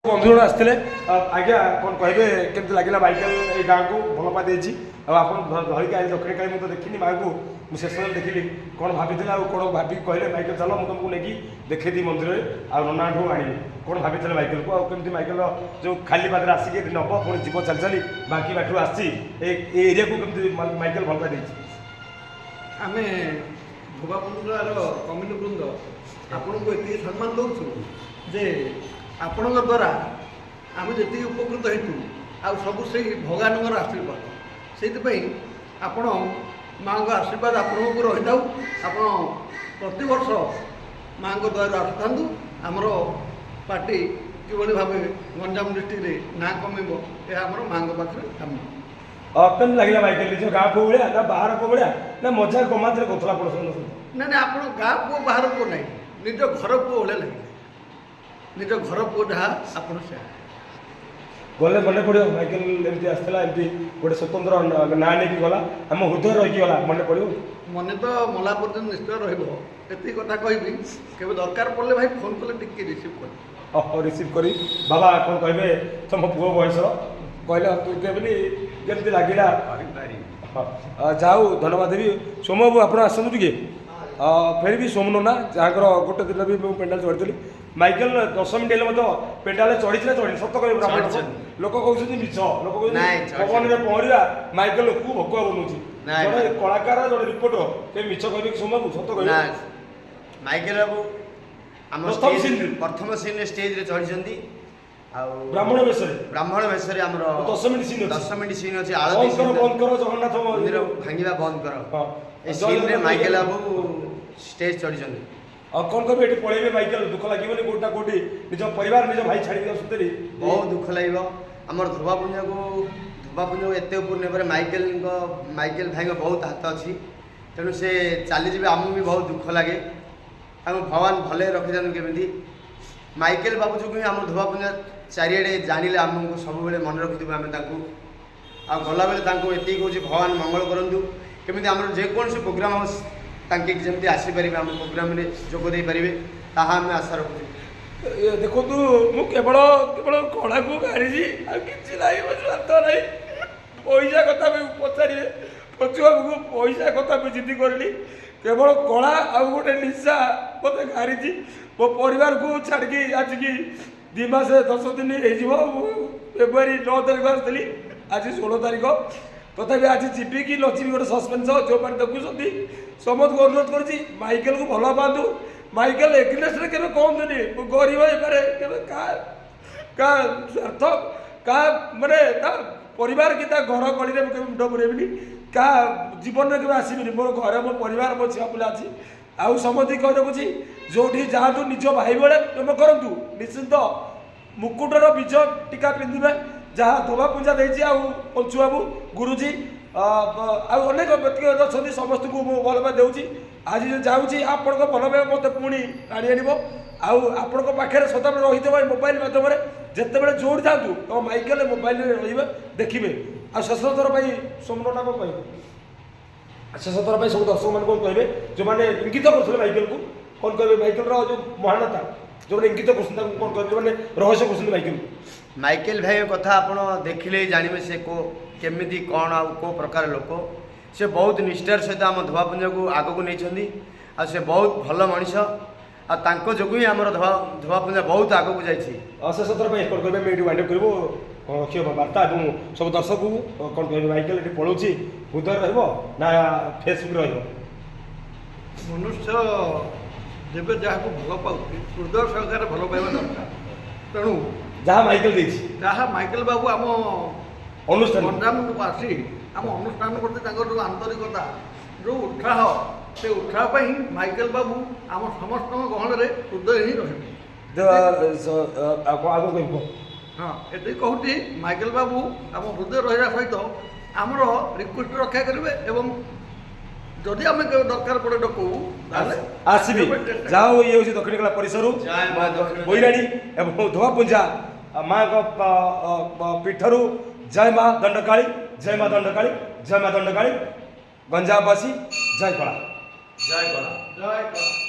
बंधुगण आसते आज्ञा कौन कहे केमती लगे माइकेल ये गाँव को भल पा देती धरिक आई दक्षिण काली मुझे देखनी माँ को मुझे शेष देखी कौन भाभी कौन भाभी कहले माइकेल चल मुझे तुमको लेकिन देखेदी मंदिर में आना आनी कौन भाभी माइकेल को आमती माइकेल जो खाली पादे आसिक नब पुणी जीव चली चली बाकी बाटू आसी एरिया को कमी माइकेल भल पाई आम भोगापुर कमिटी वृंद आपण को ये सम्मान दौर जे आपण द्वारा आम जी उपकृत हेतु आ सबू से भगवान आशीर्वाद से आपण माँ का आशीर्वाद आपण को रही था आप प्रति वर्ष माँ को द्वार आसता आमर पार्टी कि भाव गंजाम डिस्ट्रिक्ट ना कमेब यह आम माँ पाखे काम केमती लगे माइकेल निज गाँव को भाया ना बाहर को भाया ना मजा गमात कौला पड़ोस ना आप गाँव पुओ बाहर पुओ ना निज घर पुओ भाया लगे निज घर पुओ जहाँ आप गले मन पड़ो माइकेल एमती आसला एमती गोटे स्वतंत्र ना नहीं गला आम हृदय रही गला मन पड़ो मन तो मला पर्यटन निश्चय रही कथा कहि केवे दरकार पड़े भाई फोन कले टिके रिसीव कर रिसीव करी बाबा कौन कहे तुम पुओ बयस कहले तू केमती केमती लगे जाऊ धन्यवाद देवी सोम बाबू आप आसतु टे फिर भी सोमन ना जहाँ गोटे दिन भी मुझे पेंडाल चढ़ी माइकेल 10 मिनट हेल्ले पेंडाल चढ़ी ना चढ़ी सत कह लोक कहते मिछ लोक पवन में पहरा माइकेल को भकुआ बनाऊँ जड़े कलाकार जड़े रिपोर्टर के मिछ कह सोम बाबू सत कह माइकेल बाबू प्रथम सीन स्टेज रे चढ़ी ब्राह्मण वेश आम 10 मिनट सीन अच्छे बंद कर जगन्नाथ मंदिर भांगा बंद कर सीन रे माइकेल बाबू स्टेज चढ़ी कौन कह ये पलैबे माइकेल दुख लगे कोटा कोटी निज परिवार निज भाई छाड़ी आसुते बहुत दुख लगे आम धोबापुंज को एत ऊपर ने माइकेल भाई बहुत हाथ अच्छी तेणु से चलीजे आमको भी बहुत दुख लगे भगवान भले रखी था केमी माइकेल बाबू जो ही आम धोबापुंज चारिड़े जानिले आमको सब मन रखी आम आ गला बेले ये कौन भगवान मंगल करूँ केमी आम जेकोसी प्रोग्राम ताकि जमी आसीपर आम प्रोग्राम में जोगदे पारे ताहा आम आशा रखुँ देखो मु केवल केवल कला को गाड़ी कि पैसा कथा पचारे पचुआ को पैसा कथा जिद करली केवल कला आ गोटे निशा मत गाड़ी मो परिवार को छाड़ी आज की 2 मास 10 दिन फेब्रुआरी 9 तारीख आसती आज 16 तारीख तथापि आज जीवी कि नजीबी गोटे सस्पेन्स जो मैंने देखुं समस्त को अनुरोध कर माइकेल को भल पातु माइकेल एकनेस के कहतुनि गरीब होपे क्या स्वार्थ क्या मानने परिवार कि घर कड़ी में मुंड पुरेबी क्या जीवन में आसबिनी मोर घर मो परिवार मो झील पिला अच्छी आउ समझ कह रखुच्छी जो जातु निज भाई भाई प्रेम करूँ निश्चिंत मुकुटर बीज टीका पिंधे जहाँ धोबा पूजा देती पंचु बाबू गुरुजी अनेक व्यक्तिगत अच्छा समस्त को भल पाई दूसरी आज जाऊँगी आपण भल पाए मत पुणी टाणी आण आपण पाखे सदाबले रही है मोबाइल मध्यम जिते जो जातु तो माइकेल मोबाइल रे देखिए आ शेष थर सोमना कौन कह शेष थर सब दर्शक मैंने कौन कहे जो मैंने इंगित करते माइकेल को कौन कहे माइकेल जो महानता जो इंगित कर कौन कह मैंने रहस्य कर माइकेल माइकेल भाई कथा आप देखिले जानवे से केमी कौन आ प्रकार लोक से बहुत निष्ठार सहित आम धोबापुंज को आग को नहीं से बहुत भल मनीष जो ही आम धोबापुंज बहुत आग को जाइए शेष थर कौन कहे ये वाइंड अप कर बार्ता और सब दर्शक को कौन कह माइकेल ये पलाऊँगी हृदय ना फेसबुक मनुष्य जब जहाँ भल पाऊँ हृदय सहकार भल पाइबा दरकार तेणु जहाँ माइकेल देछि जहाँ माइकेल बाबू आम अनुष्ठान गंजाम को आसी आम अनुष्ठान करते जो आंतरिकता जो उत्साह से उत्साह माइकेल बाबू आम समस्त गहन में हृदय ही रही हाँ ये कहूँ माइकेल बाबू आम हृदय रहा सहित आमर रिक्वेस्ट रक्षा करेंगे एवं जदि आम दरकार पड़े डकू आसबि जाओ ये हूँ दक्षिण कला परिसर बैराणी एवं धोबापुंजा माँ पीठर जय माँ दंडकाली जय माँ दंडकाली जय माँ दंडकाली गंजामवासी जय कला जय कला जय कला।